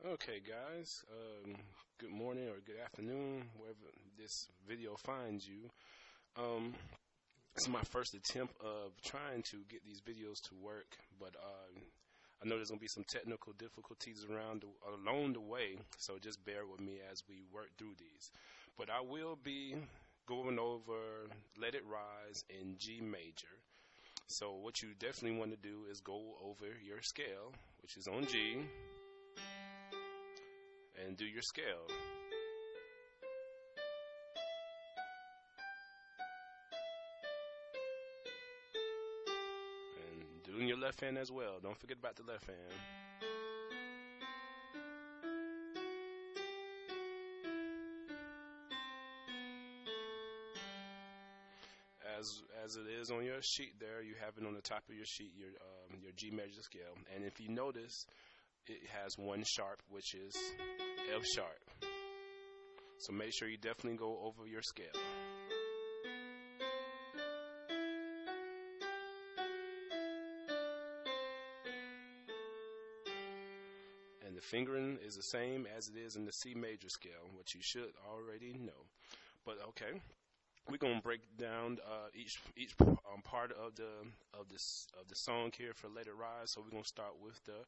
Okay, guys. Good morning or good afternoon, wherever this video finds you. Um, this is my first attempt of trying to get these videos to work, but I know there's gonna be some technical difficulties along the way, so just bear with me as we work through these. But I will be going over "Let It Rise" in G major. So what you definitely want to do is go over your scale, which is on G, and do your scale. And doing your left hand as well. Don't forget about the left hand. As it is on your sheet there, you have it on the top of your sheet, your G major scale. And if you notice, it has one sharp, which is F sharp. So make sure you definitely go over your scale. And the fingering is the same as it is in the C major scale, which you should already know. But okay, we're gonna break down each part of the song here for "Let It Rise." So we're gonna start with the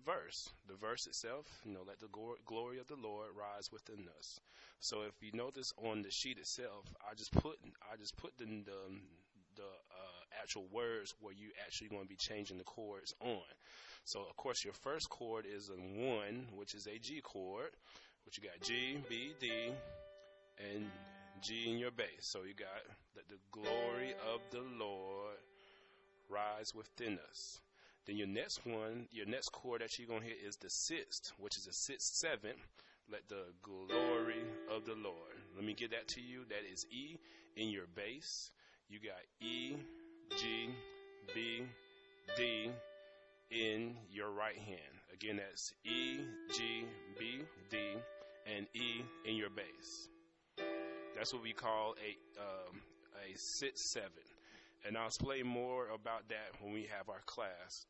verse. The verse itself, let the glory of the Lord rise within us. So if you notice on the sheet itself, I just put the actual words where you actually going to be changing the chords on. So of course your first chord is a 1, which is a G chord, which you got G, B, D, and G in your bass. So you got "Let the glory of the Lord rise within us." Then your next chord that you're going to hit is the 6th, which is a 6/7. "Let the glory of the Lord." Let me give that to you. That is E in your bass. You got E, G, B, D in your right hand. Again, that's E, G, B, D, and E in your bass. That's what we call a 6/7. And I'll explain more about that when we have our class.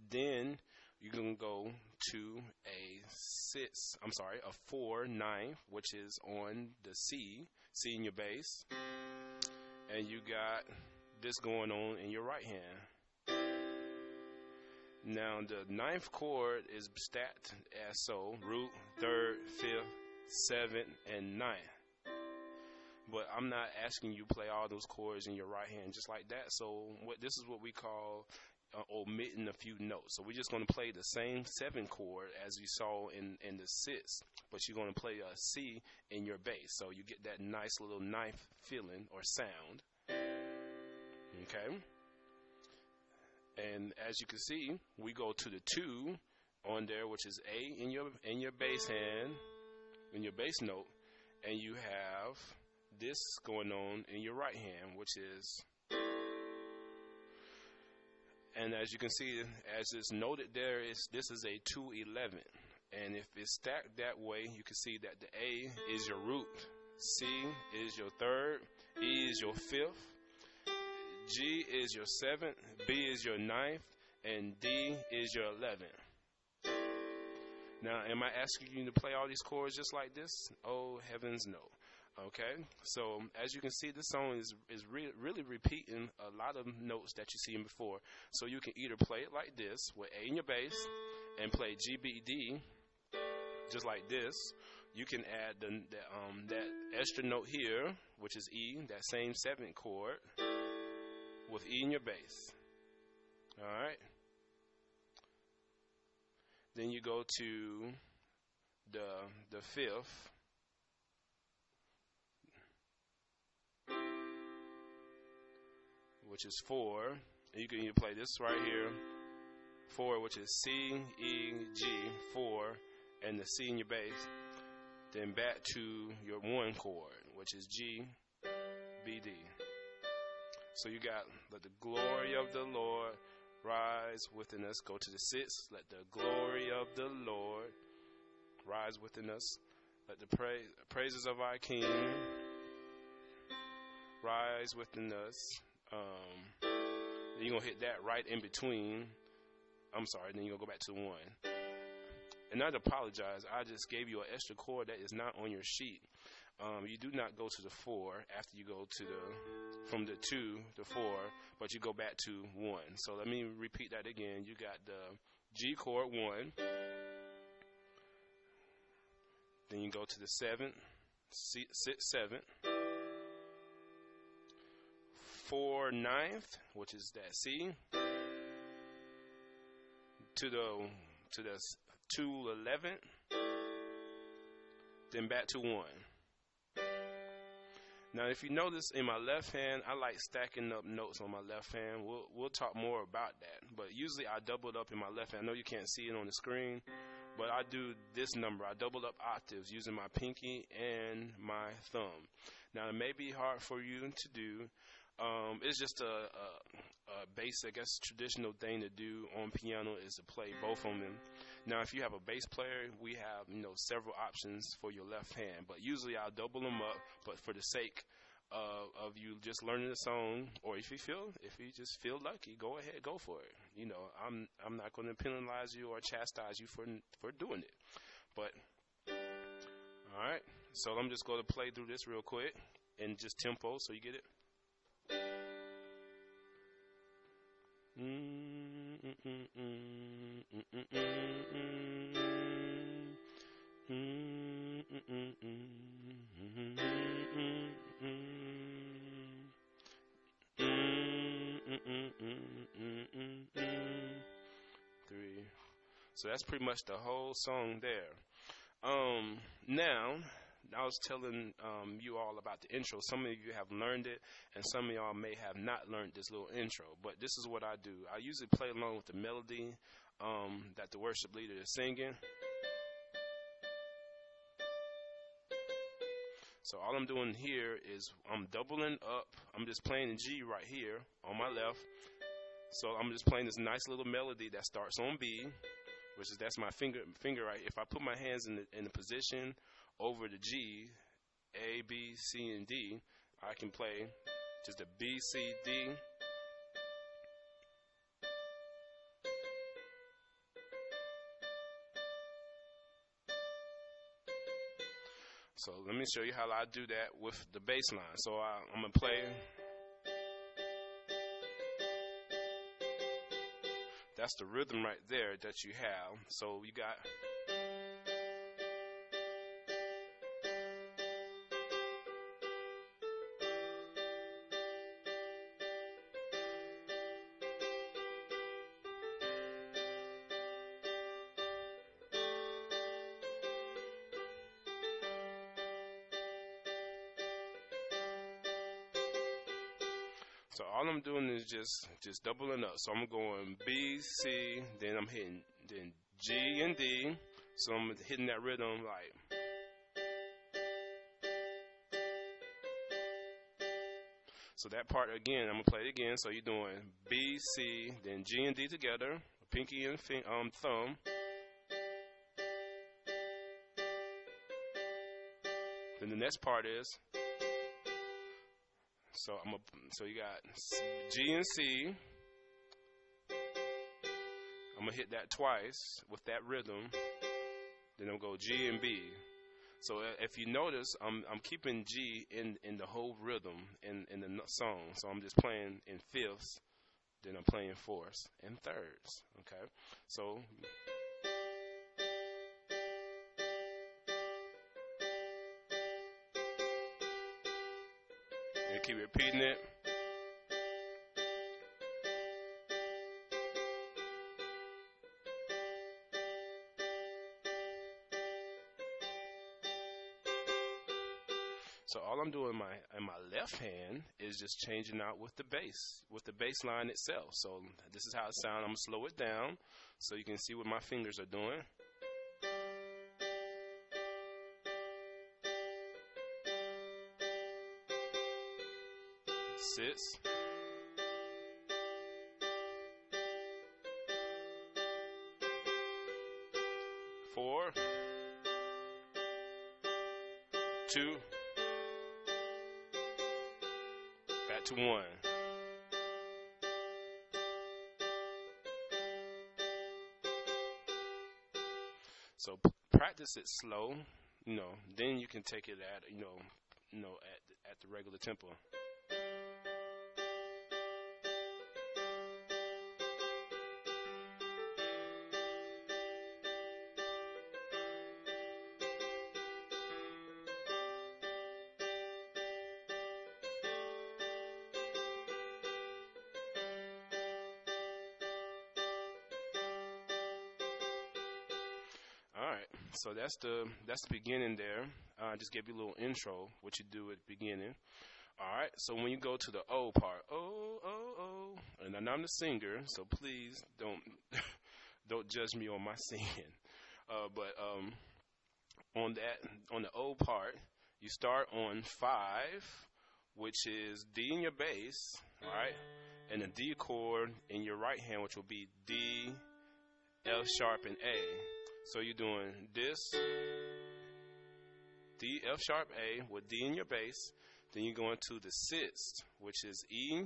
Then you're going to go to a 4/9, which is on the C in your bass. And you got this going on in your right hand. Now the 9th chord is stacked as so: root, 3rd, 5th, 7th, and 9th. But I'm not asking you to play all those chords in your right hand just like that. So this is what we call omitting a few notes. So we're just going to play the same 7 chord as you saw in the 6th, but you're going to play a C in your bass. So you get that nice little 9th feeling or sound. Okay? And as you can see, we go to the 2 on there, which is A in your bass hand, in your bass note, and you have this going on in your right hand, which is, and as you can see, as it's noted there, this is a 2/11, and if it's stacked that way, you can see that the A is your root, C is your 3rd, E is your 5th, G is your 7th, B is your 9th, and D is your 11th. Now, am I asking you to play all these chords just like this? Oh, heavens no. Okay, so as you can see, this song is really repeating a lot of notes that you've seen before. So you can either play it like this with A in your bass and play G, B, D just like this. You can add that extra note here, which is E, that same 7th chord, with E in your bass. All right. Then you go to the 5th. Which is 4, and you can either play this right here, 4, which is C, E, G, 4, and the C in your bass. Then back to your 1 chord, which is G, B, D. So you got "Let the glory of the Lord rise within us." Go to the 6th. "Let the glory of the Lord rise within us. Let the praises of our King rise within us." Then you're going to hit that right in between. I'm sorry, then you're going to go back to 1. And I'd apologize. I just gave you an extra chord that is not on your sheet. You do not go to the 4 after you go to from the 2 to 4, but you go back to 1. So let me repeat that again. You got the G chord 1, then you go to the 7, 6, 7, 4 9th, which is that C, to the 2 11th, then back to 1. Now, if you notice in my left hand, I like stacking up notes on my left hand. We'll talk more about that. But usually I double it up in my left hand. I know you can't see it on the screen, but I do this number. I double up octaves using my pinky and my thumb. Now, it may be hard for you to do. It's just a basic, I guess, traditional thing to do on piano is to play both of them. Now, if you have a bass player, we have, several options for your left hand. But usually I'll double them up. But for the sake of you just learning the song, or if you just feel lucky, go ahead, go for it. I'm not going to penalize you or chastise you for doing it. But all right, so I'm just going to play through this real quick and just tempo so you get it. Three. So that's pretty much the whole song there. Now, I was telling you all about the intro. Some of you have learned it, and some of y'all may have not learned this little intro. But this is what I do. I usually play along with the melody that the worship leader is singing. So all I'm doing here is I'm doubling up. I'm just playing the G right here on my left. So I'm just playing this nice little melody that starts on B, that's my finger right. If I put my hands in the position over the G, A, B, C, and D, I can play just a B, C, D. So let me show you how I do that with the bass line. So I'm going to play. That's the rhythm right there that you have. So you got. So all I'm doing is just doubling up. So I'm going B, C, then I'm hitting then G and D. So I'm hitting that rhythm like. So that part again, I'm gonna play it again. So you're doing B, C, then G and D together, pinky and thumb. Then the next part is. So you got G and C. I'm gonna hit that twice with that rhythm. Then I'm gonna go G and B. So if you notice, I'm keeping G in the whole rhythm in the song. So I'm just playing in fifths, then I'm playing fourths and thirds. Okay, so. And keep repeating it. So all I'm doing in my left hand is just changing out with the bass line itself. So this is how it sounds. I'm gonna slow it down so you can see what my fingers are doing. 6. 4. 2. Back to 1. So practice it slow, then you can take it at, at the regular tempo. All right, so that's the beginning there. I just gave you a little intro, what you do at the beginning. All right, so when you go to the O part, oh, and I'm the singer, so please don't don't judge me on my singing. But on the O part, you start on 5, which is D in your bass, all right, and the D chord in your right hand, which will be D, F sharp, and A. So you're doing this, D, F sharp, A, with D in your bass. Then you're going to the 6th, which is E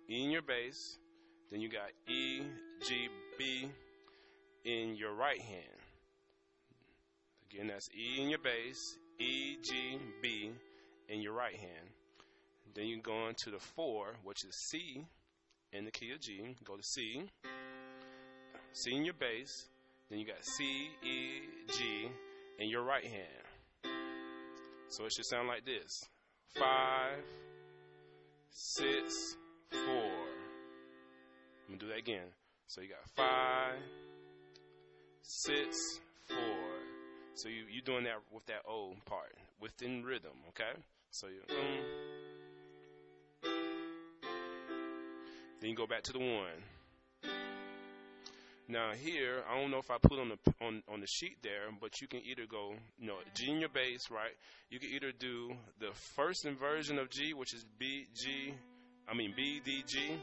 in your bass. Then you got E, G, B in your right hand. Again, that's E in your bass, E, G, B in your right hand. Then you're going to the 4, which is C in the key of G. Go to C, C in your bass. Then you got C, E, G in your right hand. So it should sound like this. 5, 6, 4. I'm going to do that again. So you got 5, 6, 4. So you're doing that with that O part, within rhythm, okay? So you then you go back to the 1. Now here, I don't know if I put on the sheet there, but you can either go, G in your bass, right? You can either do the first inversion of G, which is B, D, G.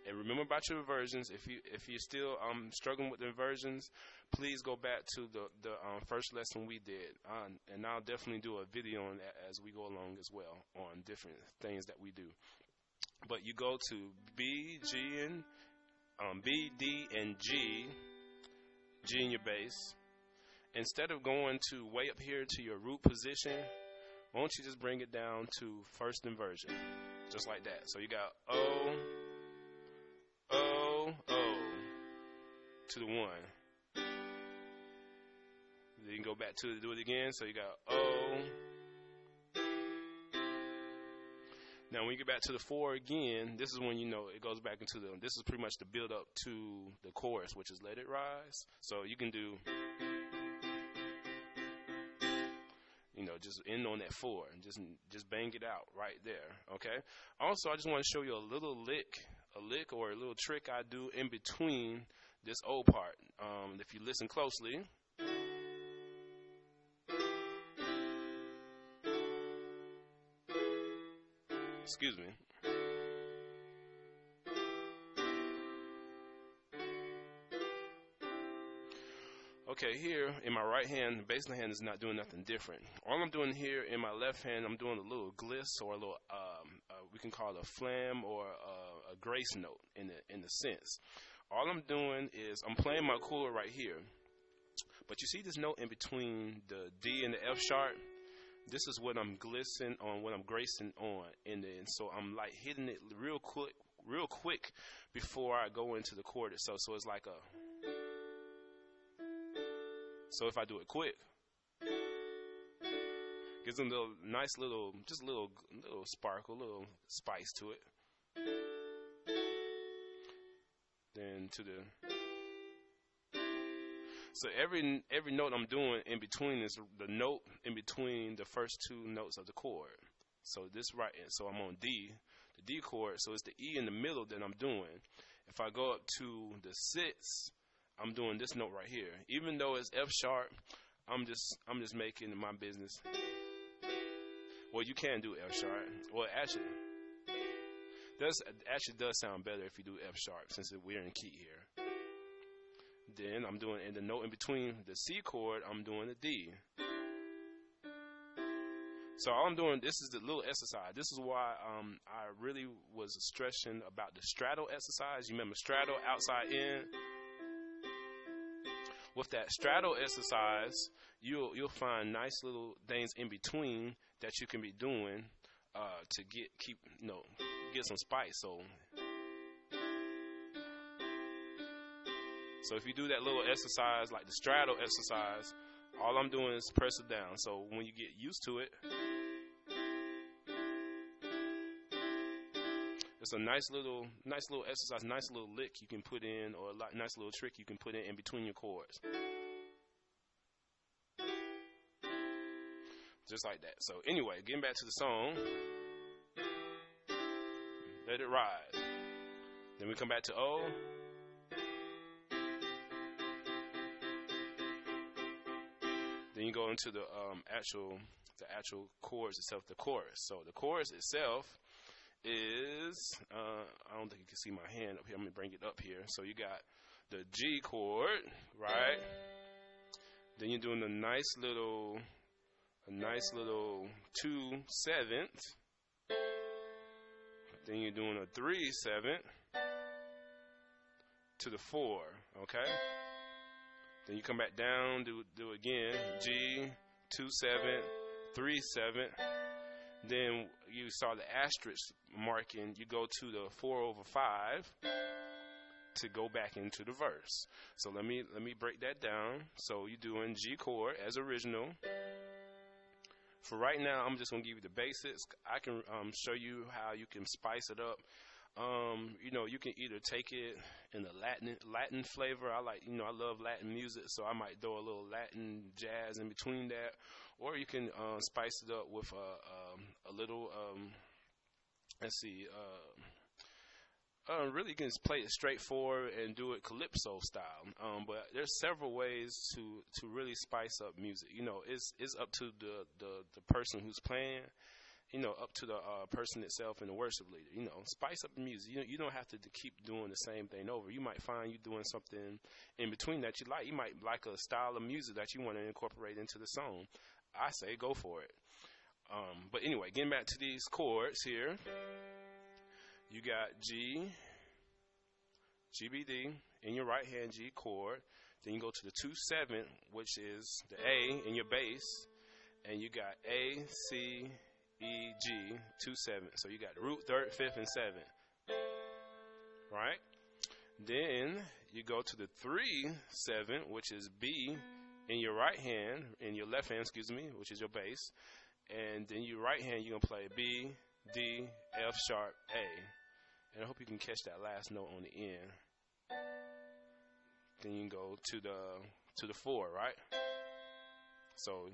And remember about your inversions. If you're still struggling with the inversions, please go back to the first lesson we did, and I'll definitely do a video on that as we go along as well on different things that we do. But you go to B, G, and B, D, and G in your bass. Instead of going to way up here to your root position, why don't you just bring it down to first inversion, just like that. So you got O, O, O to the 1. Then you go back to do it again. So you got O. Now, when you get back to the 4 again, this is when it goes back into this is pretty much the build up to the chorus, which is Let It Rise. So you can do, just end on that 4 and just bang it out right there, okay? Also, I just want to show you a little lick or a little trick I do in between this O part. If you listen closely. Excuse me. Okay, here in my right hand, the bass hand is not doing nothing different. All I'm doing here in my left hand, I'm doing a little gliss or a little, we can call it a flam or a grace note in the sense. All I'm doing is I'm playing my chord right here. But you see this note in between the D and the F sharp? This is what I'm glissing on, what I'm gracing on, and so I'm like hitting it real quick before I go into the chord itself. So it's like so if I do it quick, gives them a nice little sparkle, little spice to it. Then to the so every note I'm doing in between is the note in between the first 2 notes of the chord. So this so I'm on D, the D chord, so it's the E in the middle that I'm doing. If I go up to the 6th, I'm doing this note right here. Even though it's F sharp, I'm just making it my business. Well, you can do F sharp. Well, actually does sound better if you do F sharp, since we're in key here. Then I'm doing in the note in between the C chord, I'm doing the D. So all I'm doing, this is the little exercise. This is why I really was stressing about the straddle exercise. You remember straddle, outside in? with that straddle exercise, you'll find nice little things in between that you can be doing to get some spice. So if you do that little exercise like the straddle exercise, all I'm doing is press it down. So when you get used to it, it's a nice little exercise, nice little lick you can put in, or a nice little trick you can put in between your chords. Just like that. So anyway, getting back to the song, let it ride. Then we come back to O. Then you go into the actual chords itself, the chorus. So the chorus itself is, I don't think you can see my hand up here. I'm going to bring it up here. So you got the G chord, right? Then you're doing a nice little 2/7. Then you're doing a 3/7 to the 4, okay? Then you come back down, do again, G, 2/7, 3/7. Then you saw the asterisk marking, you go to the 4/5 to go back into the verse. So let me break that down. So you're doing G chord as original. For right now, I'm just going to give you the basics. I can show you how you can spice it up. You can either take it in the Latin flavor. I love Latin music, so I might throw a little Latin jazz in between that. Or you can spice it up with a little, really you can just play it straightforward and do it calypso style. But there's several ways to really spice up music. It's up to the person who's playing, up to the person itself and the worship leader. Spice up the music. You don't have to keep doing the same thing over. You might find you doing something in between that you like. You might like a style of music that you want to incorporate into the song. I say go for it. But anyway, getting back to these chords here. You got G, B, D in your right hand, G chord. Then you go to the 2/7, which is the A in your bass. And you got A, C, E, G, 2/7. So you got root, third, fifth, and seventh. Right? Then you go to the 3/7, which is B in your right hand, in your left hand, which is your bass. And then your right hand, you're going to play B, D, F sharp, A. And I hope you can catch that last note on the end. Then you can go to the 4, right? So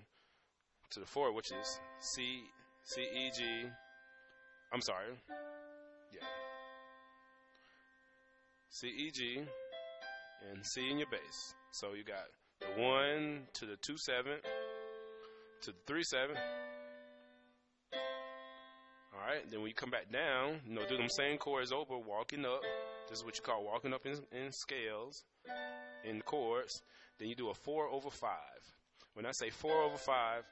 to the 4, which is C, E, G. I'm sorry. Yeah. C, E, G, and C in your bass. So you got the 1 to the 2/7 to the 3/7. Alright, then when you come back down, do them same chords over, walking up. This is what you call walking up in scales, in chords. Then you do a 4/5. When I say 4/5,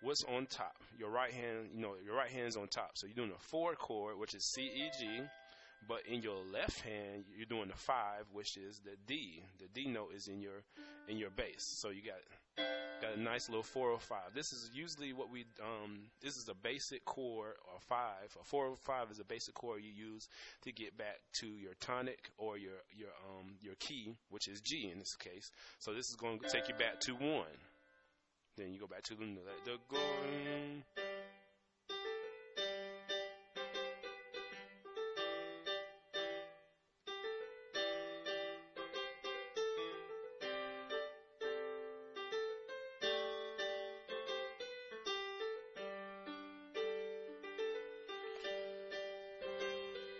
what's on top? Your right hand, your right hand's on top. So you're doing a 4 chord, which is C, E, G. But in your left hand, you're doing the 5, which is the D. The D note is in your bass. So you got a nice little 4/5. This is usually what this is a basic chord, or 5. A 4/5 is a basic chord you use to get back to your tonic or your key, which is G in this case. So this is going to take you back to 1. Then you go back to the let the go.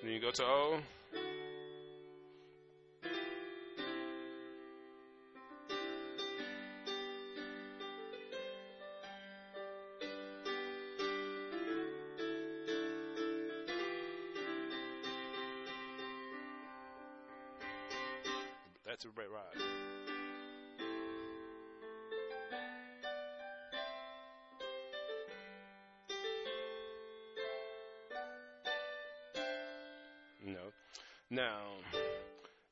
Then you go to O. That's a great ride. Now,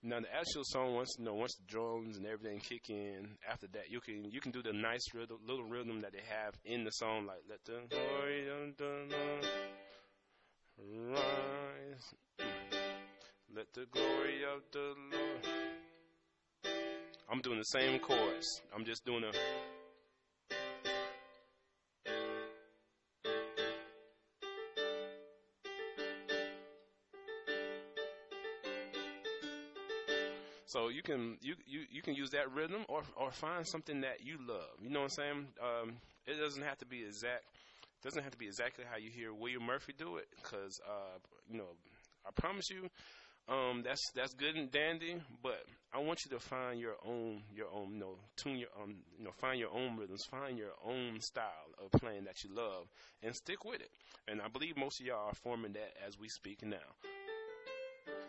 Now the actual song, once once the drums and everything kick in, after that you can do the nice rhythm, little rhythm that they have in the song, like let the glory of the Lord rise, let the glory of the Lord. I'm doing the same chords. I'm just doing a. So you can use that rhythm or find something that you love. You know what I'm saying? It doesn't have to be exact. Doesn't have to be exactly how you hear William Murphy do it, because I promise you, that's good and dandy. But I want you to find your own, tune your find your own rhythms, find your own style of playing that you love, and stick with it. And I believe most of y'all are forming that as we speak now.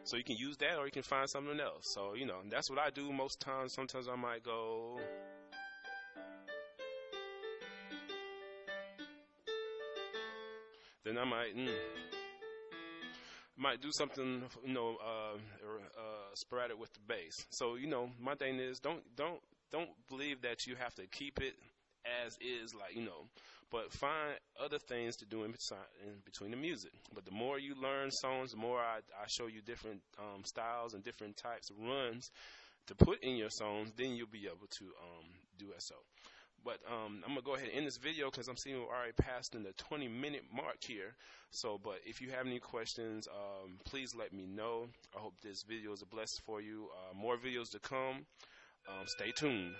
So you can use that, or you can find something else. So, that's what I do most times. Sometimes I might go. Then I might do something, sporadic with the bass. So, my thing is, don't believe that you have to keep it as is, but find other things to do in between the music. But the more you learn songs, the more I show you different styles and different types of runs to put in your songs, then you'll be able to do so. But I'm going to go ahead and end this video because I'm seeing we're already passed in the 20-minute mark here. So, but if you have any questions, please let me know. I hope this video is a blessing for you. More videos to come. Stay tuned.